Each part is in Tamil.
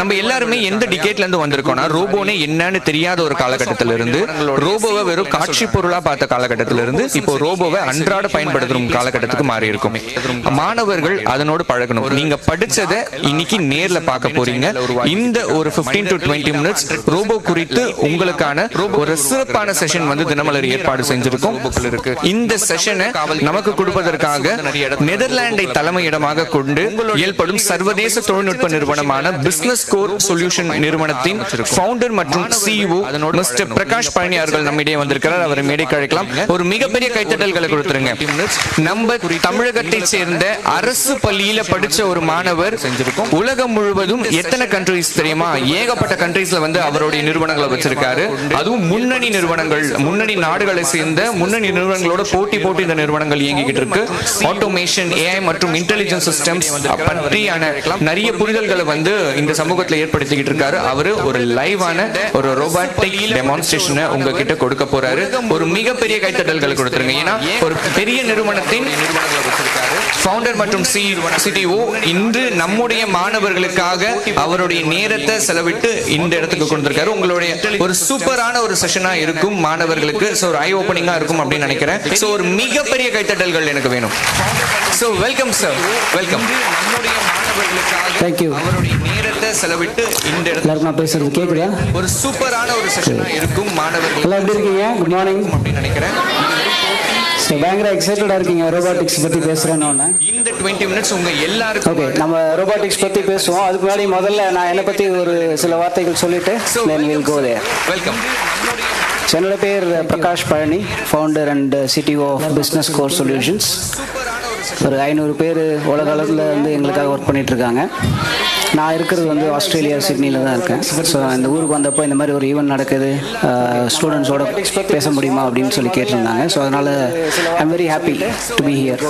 நம்ம எல்லாருமே எந்த டிகேட்ல இருந்து வந்திருக்கோம்னா ரோபோனே என்னன்னு தெரியாத ஒரு காலகட்டத்தில இருந்து ரோபோவை வெறும் காட்சி பொருளா பார்த்த காலகட்டத்தில இருந்து இப்போ ரோபோவை அன்றாட பயன்படுத்தும் காலகட்டத்துக்கு மாறி இருக்கும். மாணவர்கள் அதனோடு பழகணும். நீங்க படிச்சதை இன்னைக்கு நேர்ல பார்க்க போறீங்க. இந்த ஒரு 15 to 20 மினிட்ஸ் ரோபோ குறித்து உங்களுக்கான ஒரு சிறப்பான செஷன் வந்து தினமலர் ஏற்பாடு செஞ்சிருக்கோம். இந்த செஷனை நமக்கு கொடுப்பதற்காக நெதர்லாண்டை தலைமையிடமாக கொண்டு செயல்படும் சர்வதேச தொழில்நுட்ப நிறுவனமான பிசினஸ் கோர் சொல்யூஷன் நிறுவனத்தின் ஃபவுண்டர் மற்றும் சிஇஓ மிஸ்டர் பிரகாஷ் பழனி அவர்கள் நம்மிடையே வந்திருக்கிறார். அவரை மேடைக்கு அழைக்கலாம். ஒரு மிகப்பெரிய கைத்தட்டல்களை கொடுத்துருங்க. நம்ம தமிழகத்தை சேர்ந்த அரசு பள்ளியில படிச்ச ஒரு மாணவர் உலகம் முழுவதும் எத்தனை கண்ட்ரீஸ் தெரியுமா? ஏகப்பட்ட கண்ட்ரீஸ்ல வந்து அவருடைய நிறுவனங்களை வச்சிருக்காரு. அதுவும் முன்னணி நிறுவனங்கள், முன்னணி நாடுகளை சேர்ந்த முன்னணி நிறுவனங்களோட போட்டி போட்டு இந்த நிறுவனங்கள் இயங்கிக்கிட்டு இருக்கு. ஆட்டோமேஷன், ஏஐ மற்றும் இன்டெலிஜென்ஸ் சிஸ்டம்ஸ் பற்றியான நிறைய புரிதல்களை வந்து இந்த சமூகத்தில் ஏற்படுத்திக்கிட்டு இருக்காரு. அவரு ஒரு லைவான ஒரு ரோபோட்டிக் டெமான்ஸ்ட்ரேஷனை உங்ககிட்ட கொடுக்க போறாரு. ஒரு மிகப்பெரிய கைத்தட்டல்களை கொடுத்துருங்க. ஏன்னா ஒரு பெரிய நிறுவனத்தின் ஃபவுண்டர் மற்றும் சிடிஓ இன்று நம்முடைய மாணவர்களுக்காக அவருடைய நேரத்தை செலவிட்டு இந்த இடத்துக்கு கொண்டிருக்காரு. உங்களுடைய ஒரு சூப்பரான ஒரு செஷனா இருக்கும் மாணவர்களுக்கு. சோ ஒரு ஐ ஓபனிங்கா இருக்கும் அப்படின்னு நினைக்கிறேன். சோ ஒரு மிகப்பெரிய கைத்தட்டல்கள் எனக்கு வேணும். So welcome sir, welcome. நம்முடைய மாணவர்களுக்காக அவருடைய நேரத்தை செலவிட்டு இந்த இடத்துல நான் பேசுறது கேக்குதா? ஒரு சூப்பரான ஒரு செஷனா இருக்கும் மாணவர்கள். எல்லாம் எப்படி இருக்கீங்க? குட் மார்னிங் அப்படின்னு நினைக்கிறேன். பயங்கர எக்ஸைட்டடா இருக்கீங்க ரோபோட்டிக்ஸ் பத்தி பேசுறேன்னு. இந்த 20 மினிட்ஸ் உங்க எல்லாருக்கும் ஓகே, நம்ம ரோபோட்டிக்ஸ் பத்தி பேசுவோம். அதுக்கு முன்னாடி முதல்ல நான் என்னை பத்தி ஒரு சில வார்த்தைகள் சொல்லிட்டு then we'll go there. Welcome. என்னோட பேர் Prakash Palani, founder and CTO of Business Core Solutions. ஒரு 500 பேர் உலக அளவில் வந்து எங்களுக்காக ஒர்க் பண்ணிட்டு இருக்காங்க. நான் இருக்கிறது வந்து ஆஸ்திரேலியா, சிட்னியில் தான் இருக்கேன். ஸோ இந்த ஊருக்கு வந்தப்போ இந்த மாதிரி ஒரு ஈவெண்ட் நடக்குது, ஸ்டூடெண்ட்ஸோட பேச முடியுமா அப்படின்னு சொல்லி கேட்டிருந்தாங்க. ஸோ அதனால் I'm very happy to be here.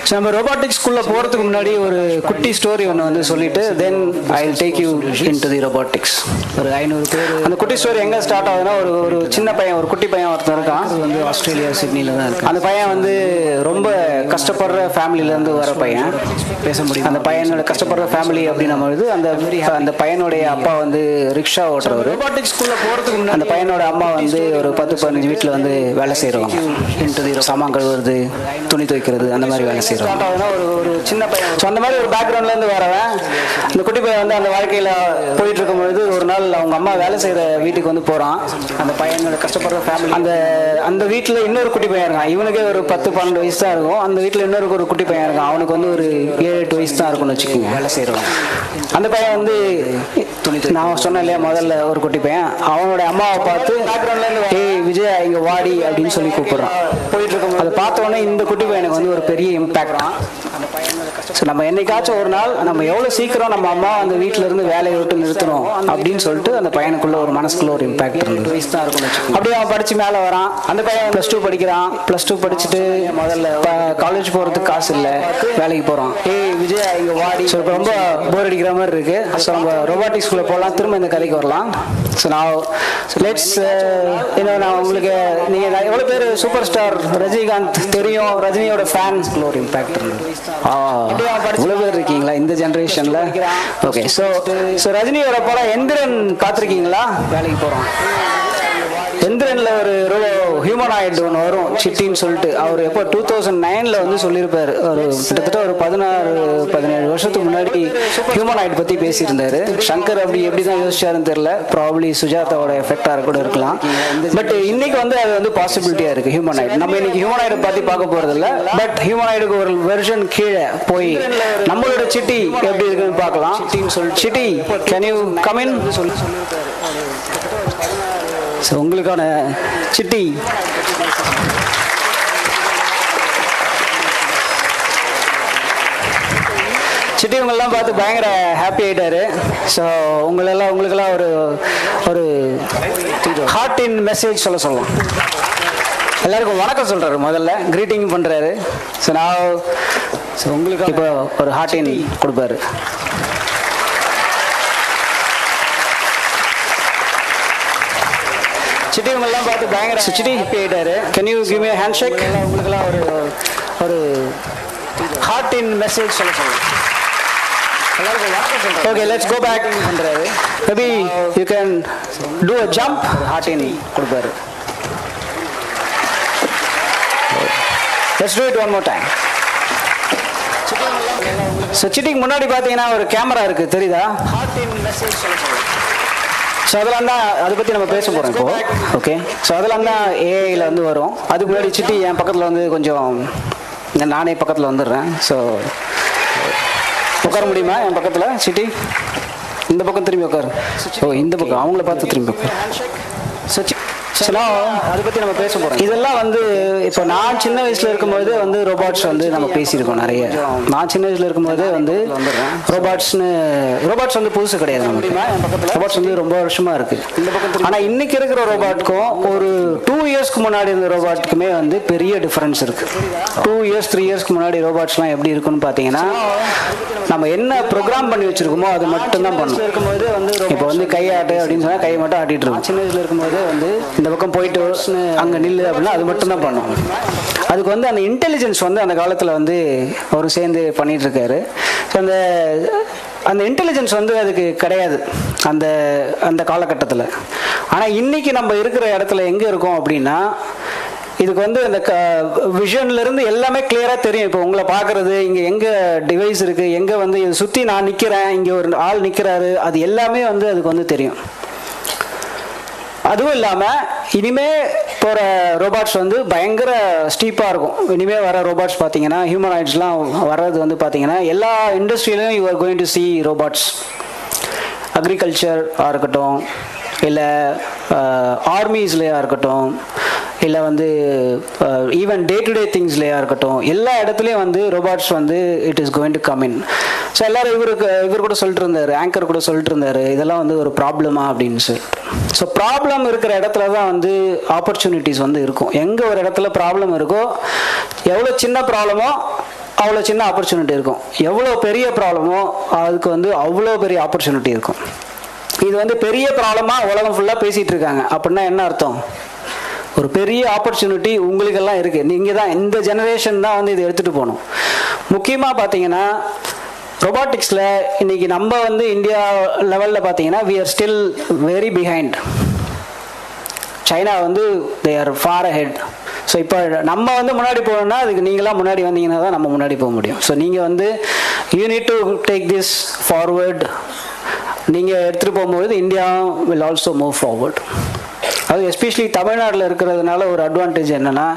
So நம்ம ரோபோட்டிக்ஸ் ஸ்கூலில் போகிறதுக்கு முன்னாடி ஒரு குட்டி ஸ்டோரி ஒன்று வந்து சொல்லிட்டு then I will take you into the robotics. ஒரு 500 பேர். அந்த குட்டி ஸ்டோரி எங்கே ஸ்டார்ட் ஆகுதுன்னா, ஒரு சின்ன பையன், ஒரு குட்டி பையன் ஒருத்தர் இருக்கான். அது வந்து ஆஸ்திரேலியா, சிட்னியில் தான் இருக்கு. அந்த பையன் வந்து ரொம்ப கஷ்டப்படுற ஃபேமிலியிலேருந்து வர பையன். பேச முடியும். அந்த பையனோட கஷ்டப்படுற ஃபேமிலி அப்படின்னும் பொழுது அந்த பையனுடைய அப்பா வந்து ரிக்ஷா ஓட்டுறவர். ரோபோட்டிக்ஸ் ஸ்கூலில் போகிறதுக்கு முன்னாடி அந்த பையனோட அம்மா வந்து ஒரு 10-15 வீட்டில் வந்து வேலை செய்கிறவங்க. சாமான் கழுவுறது, துணி துவைக்கிறது, அந்த மாதிரி வேலை செய்கிறோம். ஒரு சின்ன பையன். ஸோ அந்த மாதிரி ஒரு பேக்ரவுண்ட்லேருந்து வரவன் அந்த குட்டி பையன் வந்து அந்த வாழ்க்கையில் போயிட்டு இருக்கும்பொழுது ஒரு நாள் அவங்க அம்மா வேலை செய்கிற வீட்டுக்கு வந்து போகிறான். அந்த பையனோட கஷ்டப்படுற ஃபேமிலி. அந்த வீட்டில் இன்னொரு குட்டி பையன் இருக்கான். இவனுக்கே ஒரு 10-12 வயசு தான் இருக்கும். அந்த வீட்டில் இன்னொரு ஒரு குட்டி பையன் இருக்கான். அவனுக்கு வந்து ஒரு 7-8 வயசு தான் இருக்கும்னு வச்சுக்கோங்க. வேலை செய்கிறவன். அந்த பையன் வந்து நான் சொன்னேன் இல்லையா முதல்ல, ஒரு குட்டி பையன் அவனோட அம்மாவை பார்த்து ஏய் விஜயா இங்க வாடி அப்படின்னு சொல்லி கூப்பிடுறான். போயிட்டு இருக்கோம். அதை பார்த்த உடனே இந்த குட்டி பையனுக்கு வந்து ஒரு பெரிய இம்பாக்ட். ஸோ நம்ம என்னைக்காச்சும் ஒரு நாள் நம்ம எவ்வளோ சீக்கிரம் நம்ம அம்மா அந்த வீட்டில இருந்து வேலையை விட்டு நிறுத்தணும் அப்படின்னு சொல்லிட்டு அந்த பையனுக்குள்ள ஒரு மனசுக்குள்ள ஒரு இம்பாக்ட் இருந்தது. அப்படியே அவன் படிச்சு மேலே வரான். அந்த பையன் +2 படிக்கிறான். +2 படிச்சுட்டு முதல்ல காலேஜ் போறதுக்கு காசு இல்லை, வேலைக்கு போறான். ஏய் விஜய் இங்க வாடி. ஸோ இப்போ ரொம்ப போர் அடிக்கிற மாதிரி இருக்கு. ஸோ நம்ம ரோபோட்டிக்ஸ் ஸ்கூல்ல போகலாம், திரும்ப இந்த கதைக்கு வரலாம். ஸோ நான் லெட்ஸ் நான் உங்களுக்கு நீங்க எவ்வளோ பேர் சூப்பர் ஸ்டார் ரஜினிகாந்த் தெரியும்? ரஜினியோட ஃபேன்ஸ் ஒரு இம்பாக்ட் இருந்தது. இவ்வளவு பேர் இருக்கீங்களா இந்த ஜெனரேஷன்ல? ஓகே. ஸோ ரஜினியோட படம் எந்திரன் பார்த்துருக்கீங்களா? வேலைக்கு போறோம். எந்திரன்ல ஒரு ஹியூமனாய்டு ஒன்று வரும், சிட்டின்னு சொல்லிட்டு. அவர் எப்போ 2009 வந்து சொல்லியிருப்பாரு. ஒரு கிட்டத்தட்ட ஒரு 16-17 வருஷத்துக்கு முன்னாடி ஹியூமனாய்டு பத்தி பேசியிருந்தாரு. சங்கர் அப்படி எப்படி தான் யோசிச்சாருன்னு தெரியல. ப்ராபப்ளி சுஜாதாவோட எஃபெக்டாக கூட இருக்கலாம். பட் இன்னைக்கு வந்து அது வந்து பாசிபிலிட்டியா இருக்கு ஹியூமனாய்டு. நம்ம இன்னைக்கு ஹியூமனாய்டை பத்தி பார்க்க போறது இல்லை. பட் ஹியூமனாய்டுக்கு ஒரு வெர்ஷன் கீழே போய் நம்மளோட சிட்டி எப்படி இருக்குன்னு பார்க்கலாம். City can you come in சொல்லி உங்களுக்கான சிட்டி. சிட்டி உங்களெல்லாம் பார்த்து பயங்கர ஹாப்பி ஆகிட்டாரு. ஸோ உங்களுக்கெல்லாம் ஒரு ஹார்ட்-இன் மெசேஜ் சொல்லலாம். எல்லாருக்கும் வணக்கம் சொல்றாரு, முதல்ல கிரீட்டிங் பண்றாரு. ஸோ உங்களுக்கு இப்போ ஒரு ஹார்ட்-இன் கொடுப்பாரு. சிட்டி இவங்கெல்லாம் பார்த்து பயங்கர சிட்டி ஹாப்பி ஆகிட்டாரு. Can you give me a handshake? உங்களுக்கெல்லாம் ஒரு ஹார்ட்-இன் மெசேஜ் சொல்லலாம். Okay, let's go back. Maybe you can do a jump. Heart in கொடுப்பாரு. Let's do it one more time. So சிட்டிக்கு முன்னாடி பார்த்தீங்கன்னா ஒரு கேமரா இருக்கு, தெரியுதா? ஸோ அதெல்லாம் தான் அதை பற்றி நம்ம பேச போகிறோம் இப்போ. ஓகே, ஸோ அதெல்லாம் தான் ஏஐயில் வந்து வரும். அதுக்கு முன்னாடி சிட்டி என் பக்கத்தில் வந்து கொஞ்சம் நானே பக்கத்தில் வந்துடுறேன். ஸோ உட்கார முடியுமா என் பக்கத்தில்? சிட்டி இந்த பக்கம் திரும்பி உட்காரு. ஓ, இந்த பக்கம் அவங்கள பார்த்து திரும்பி உட்காரு. ஸோ அதை பற்றி நம்ம பேச போகிறோம். இதெல்லாம் வந்து இப்போ நான் சின்ன வயசில் இருக்கும்போது வந்து ரோபாட்ஸ் வந்து நம்ம பேசியிருக்கோம் நிறைய. நான் சின்ன வயசில் இருக்கும்போது வந்து ரோபாட்ஸ் வந்து புதுசு கிடையாது நமக்கு. ரோபாட்ஸ் வந்து ரொம்ப வருஷமாக இருக்குது. ஆனால் இன்னைக்கு இருக்கிற ரோபாட்க்கும் ஒரு 2 இயர்ஸ்க்கு முன்னாடி இருந்த ரோபாட்டுக்குமே வந்து பெரிய டிஃப்ரென்ஸ் இருக்குது. 2 இயர்ஸ் 3 இயர்ஸ்க்கு முன்னாடி ரோபாட்ஸ்லாம் எப்படி இருக்குன்னு பார்த்தீங்கன்னா, நம்ம என்ன ப்ரோக்ராம் பண்ணி வச்சிருக்கோமோ அது மட்டும்தான் பண்ணும். இருக்கும்போது வந்து இப்போ வந்து கை ஆட்டு அப்படின்னு சொன்னால் கையை மட்டும் ஆட்டிட்டு இருக்கும். சின்ன வயசில் இருக்கும்போது வந்து இந்த பக்கம் போயிட்டு அங்கே நில்லு அப்படின்னா அது மட்டும்தான் பண்ணும். அதுக்கு வந்து அந்த இன்டெலிஜென்ஸ் வந்து அந்த காலத்தில் வந்து அவர் சேர்ந்து பண்ணிட்டு இருக்காரு. ஸோ அந்த இன்டெலிஜென்ஸ் வந்து அதுக்கு கிடையாது அந்த அந்த காலகட்டத்தில். ஆனால் இன்னைக்கு நம்ம இருக்கிற இடத்துல எங்கே இருக்கோம் அப்படின்னா, இதுக்கு வந்து அந்த விஷன்லேருந்து எல்லாமே கிளியராக தெரியும். இப்போ உங்களை பார்க்குறது, இங்கே எங்கே டிவைஸ் இருக்குது, எங்கே வந்து இதை சுற்றி நான் நிற்கிறேன், இங்கே ஒரு ஆள் நிற்கிறாரு, அது எல்லாமே வந்து அதுக்கு வந்து தெரியும். அதுவும் இல்லாமல் இனிமே போகிற ரோபாட்ஸ் வந்து பயங்கர ஸ்டீப்பாக இருக்கும். இனிமே வர ரோபாட்ஸ் பார்த்தீங்கன்னா, ஹியூமனாய்ட்ஸ்லாம் வர்றது வந்து பார்த்தீங்கன்னா எல்லா இண்டஸ்ட்ரியிலையும் you are going to see robots. அக்ரிகல்ச்சராக இருக்கட்டும், இல்லை ஆர்மிஸ்லையாக இருக்கட்டும், இல்லை வந்து ஈவன் டே டு டே திங்ஸ்லையாக இருக்கட்டும், எல்லா இடத்துலையும் வந்து ரோபாட்ஸ் வந்து it is going to come in. So எல்லோரும் இவர் கூட சொல்லிட்டு இருந்தார், ஆங்கர் கூட சொல்லிட்டு இருந்தார், இதெல்லாம் வந்து ஒரு ப்ராப்ளமா அப்படின்னு சொல்லிட்டு. ஸோ ப்ராப்ளம் இருக்கிற இடத்துல தான் வந்து ஆப்பர்ச்சுனிட்டிஸ் வந்து இருக்கும். எங்கே ஒரு இடத்துல ப்ராப்ளம் இருக்கோ, எவ்வளோ சின்ன ப்ராப்ளமோ அவ்வளோ சின்ன ஆப்பர்ச்சுனிட்டி இருக்கும். எவ்வளோ பெரிய ப்ராப்ளமோ அதுக்கு வந்து அவ்வளோ பெரிய ஆப்பர்ச்சுனிட்டி இருக்கும். இது வந்து பெரிய ப்ராப்ளமாக உலகம் ஃபுல்லாக பேசிகிட்டு இருக்காங்க அப்படின்னா என்ன அர்த்தம்? ஒரு பெரிய ஆப்பர்ச்சுனிட்டி உங்களுக்கெல்லாம் இருக்குது. நீங்கள் தான் இந்த ஜெனரேஷன் தான் வந்து இதை எடுத்துகிட்டு போகணும். முக்கியமாக பார்த்தீங்கன்னா ரொபாட்டிக்ஸில் இன்றைக்கி நம்ம வந்து இந்தியா லெவலில் பார்த்தீங்கன்னா we are still very behind. China வந்து they are far ahead. So இப்போ நம்ம வந்து முன்னாடி போகணுன்னா அதுக்கு நீங்களாம் முன்னாடி வந்தீங்கன்னா தான் நம்ம முன்னாடி போக முடியும். ஸோ நீங்கள் வந்து you need to take this forward. நீங்கள் எடுத்துகிட்டு போகும்போது India will also move forward. அது எஸ்பெஷலி தமிழ்நாட்டில் இருக்கிறதுனால ஒரு அட்வான்டேஜ் என்னென்னா,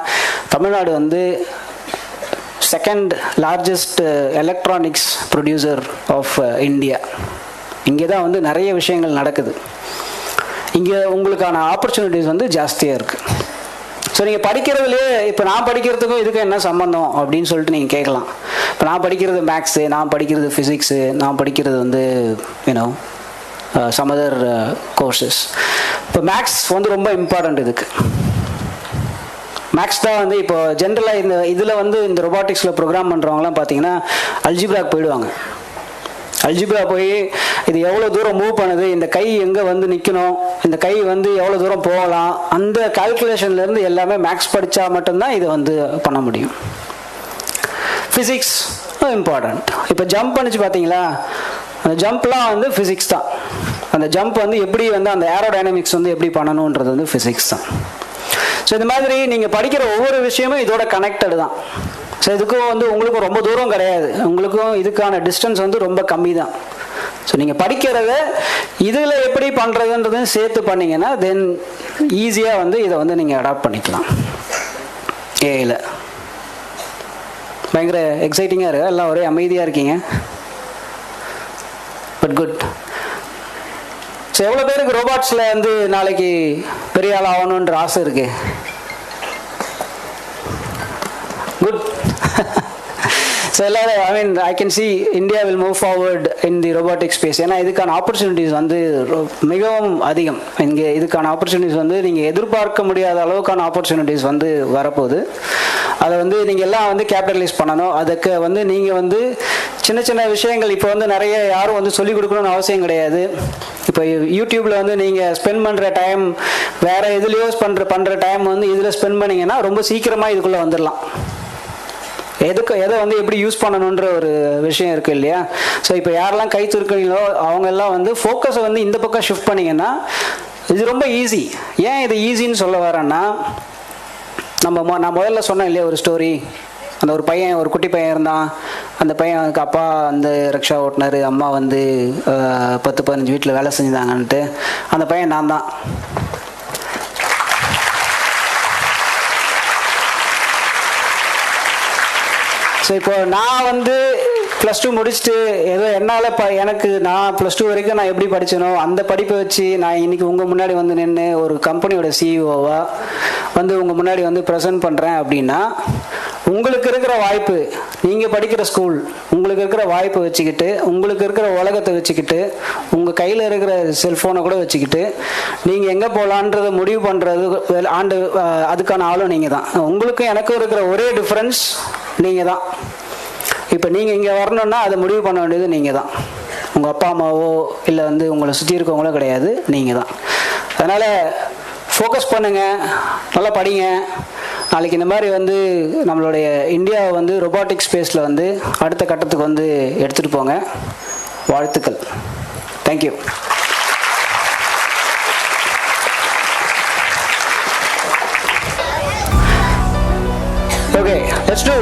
தமிழ்நாடு வந்து second largest electronics producer of India. இங்கே தான் வந்து நிறைய விஷயங்கள் நடக்குது. இங்கே உங்களுக்கான ஆப்பர்ச்சுனிட்டிஸ் வந்து ஜாஸ்தியாக இருக்குது. ஸோ நீங்கள் படிக்கிறதுலேயே இப்போ நான் படிக்கிறதுக்கும் இதுக்கும் என்ன சம்மந்தம் அப்படின்னு சொல்லிட்டு நீங்கள் கேட்கலாம். இப்போ நான் படிக்கிறது மேக்ஸு, நான் படிக்கிறது ஃபிசிக்ஸு, நான் படிக்கிறது வந்து யூனோ some other courses. இப்போ மேக்ஸ் வந்து ரொம்ப இம்பார்ட்டண்ட். இதுக்கு மேக்ஸ் தான் வந்து இப்போ ஜென்ரலாக இந்த இதில் வந்து இந்த ரொபாட்டிக்ஸில் ப்ரோக்ராம் பண்ணுறவங்களாம் பார்த்தீங்கன்னா அல்ஜிப்ராக்கு போயிடுவாங்க. அல்ஜிப்ரா போய் இது எவ்வளோ தூரம் மூவ் பண்ணுது, இந்த கை எங்கே வந்து நிற்கணும், இந்த கை வந்து எவ்வளோ தூரம் போகலாம், அந்த கால்குலேஷன்லேருந்து எல்லாமே மேக்ஸ் படித்தா மட்டும்தான் இதை வந்து பண்ண முடியும். Physics important. இப்போ ஜம்ப் பண்ணிச்சு பார்த்தீங்களா, அந்த ஜம்ப்லாம் வந்து ஃபிசிக்ஸ் தான். அந்த ஜம்ப் வந்து எப்படி வந்து அந்த ஏரோடைனமிக்ஸ் வந்து எப்படி பண்ணணுன்றது வந்து ஃபிசிக்ஸ் தான். ஸோ இந்த மாதிரி நீங்கள் படிக்கிற ஒவ்வொரு விஷயமும் இதோட கனெக்டடு தான். ஸோ இதுக்கும் வந்து உங்களுக்கும் ரொம்ப தூரம் கிடையாது, உங்களுக்கும் இதுக்கான டிஸ்டன்ஸ் வந்து ரொம்ப கம்மி தான். ஸோ நீங்கள் படிக்கிறத இதில் எப்படி பண்ணுறதுன்றதையும் சேர்த்து பண்ணிங்கன்னா தென் ஈஸியாக வந்து இதை வந்து நீங்கள் அடாப்ட் பண்ணிக்கலாம். ஏஐயில் பயங்கர எக்ஸைட்டிங்காக இருக்குது, எல்லாம் ஒரே அமைதியாக இருக்கீங்க. But good. ஸோ எவ்வளோ பேருக்கு ரோபாட்ஸில் வந்து நாளைக்கு பெரிய ஆள் ஆகணுன்ற ஆசை இருக்கு? குட். ஸோ எல்லாரும் I mean I can see India will move forward in the robotic space. ஏன்னா இதுக்கான ஆப்பர்ச்சுனிட்டிஸ் வந்து மிகவும் அதிகம். இங்கே இதுக்கான ஆப்பர்ச்சுனிட்டிஸ் வந்து நீங்கள் எதிர்பார்க்க முடியாத அளவுக்கான ஆப்பர்ச்சுனிட்டிஸ் வந்து வரப்போகுது. அதை வந்து நீங்கள் எல்லாம் வந்து கேபிட்டலைஸ் பண்ணணும். அதுக்கு வந்து நீங்கள் வந்து சின்ன சின்ன விஷயங்கள் இப்போ வந்து நிறைய யாரும் வந்து சொல்லிக் கொடுக்கணும்னு அவசியம் கிடையாது. இப்போ யூடியூப்பில் வந்து நீங்கள் ஸ்பெண்ட் பண்ணுற டைம் வேறு எதுலேயோ பண்ணுற டைம் வந்து இதில் ஸ்பெண்ட் பண்ணிங்கன்னா ரொம்ப சீக்கிரமாக இதுக்குள்ளே வந்துடலாம். எதை வந்து எப்படி யூஸ் பண்ணணுன்ற ஒரு விஷயம் இருக்குது இல்லையா. ஸோ இப்போ யாரெல்லாம் கை தூக்குறீங்களோ அவங்க எல்லாம் வந்து ஃபோக்கஸை வந்து இந்த பக்கம் ஷிஃப்ட் பண்ணிங்கன்னா இது ரொம்ப ஈஸி. ஏன் இது ஈஸின்னு சொல்ல வரேன்னா, நான் முதல்ல சொன்னேன் இல்லையா ஒரு ஸ்டோரி. அந்த ஒரு பையன், ஒரு குட்டி பையன் இருந்தான். அந்த பையனுக்கு அப்பா வந்து ரிக்ஷா ஓட்டினார், அம்மா வந்து 10-15 வீட்டில் வேலை செஞ்சாங்கன்ட்டு. அந்த பையன் நான் தான். ஸோ இப்போ நான் வந்து +2 முடிச்சுட்டு ஏதோ என்னால் நான் +2 வரைக்கும் நான் எப்படி படித்தனோ அந்த படிப்பை வச்சு நான் இன்றைக்கி உங்கள் முன்னாடி வந்து நின்று ஒரு கம்பெனியோட சிஇஓவாக வந்து உங்கள் முன்னாடி வந்து ப்ரெசென்ட் பண்ணுறேன் அப்படின்னா, உங்களுக்கு இருக்கிற வாய்ப்பு, நீங்கள் படிக்கிற ஸ்கூல், உங்களுக்கு இருக்கிற வாய்ப்பை வச்சுக்கிட்டு, உங்களுக்கு இருக்கிற உலகத்தை வச்சுக்கிட்டு, உங்கள் கையில் இருக்கிற செல்ஃபோனை கூட வச்சுக்கிட்டு நீங்கள் எங்கே போகலான்றதை முடிவு பண்ணுறது அதுக்கான ஆளும் நீங்கள் தான். உங்களுக்கும் எனக்கும் இருக்கிற ஒரே டிஃப்ரென்ஸ் நீங்கள் தான். இப்போ நீங்கள் இங்கே வரணுன்னா அதை முடிவு பண்ண வேண்டியது நீங்கள் தான். உங்கள் அப்பா அம்மாவோ இல்லை வந்து உங்களை சுற்றி இருக்கவங்களோ கிடையாது, நீங்கள் தான். அதனால் ஃபோக்கஸ் பண்ணுங்கள், நல்லா படிங்க. நாளைக்கு இந்த மாதிரி வந்து நம்மளுடைய இந்தியாவை வந்து ரொபாட்டிக் ஸ்பேஸில் வந்து அடுத்த கட்டத்துக்கு வந்து எடுத்துகிட்டு போங்க. வாழ்த்துக்கள். தேங்க்யூ. Okay, let's do.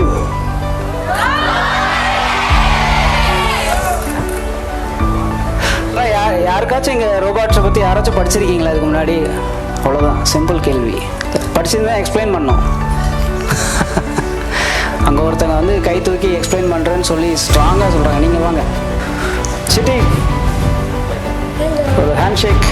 யாருக்காச்சும் இங்கே ரோபாட்ஸை பற்றி யாராச்சும் படிச்சிருக்கீங்களா இதுக்கு முன்னாடி? அவ்வளோதான், சிம்பிள் கேள்வி. படிச்சிருந்தா எக்ஸ்பிளைன் பண்ணோம். அங்கே ஒருத்தங்க வந்து கை தூக்கி எக்ஸ்பிளைன் பண்ணுறேன்னு சொல்லி ஸ்ட்ராங்காக சொல்கிறாங்க. நீங்கள் வாங்க சிட்டி, ஒரு ஹேண்ட் ஷேக்.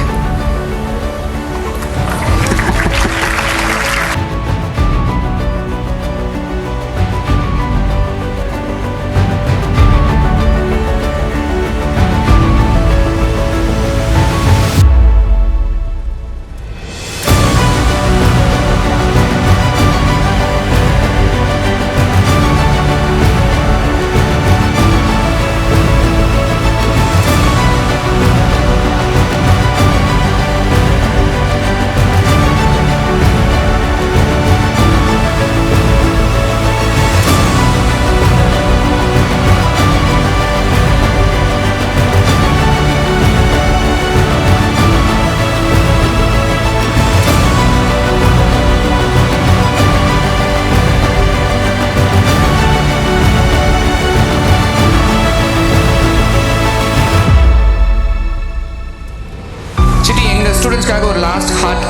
ஸ்டூடெண்ட்ஸ்க்காக ஒரு லாஸ்ட் ஹார்ட்.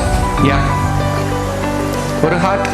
யா, ஒரு ஹார்ட்.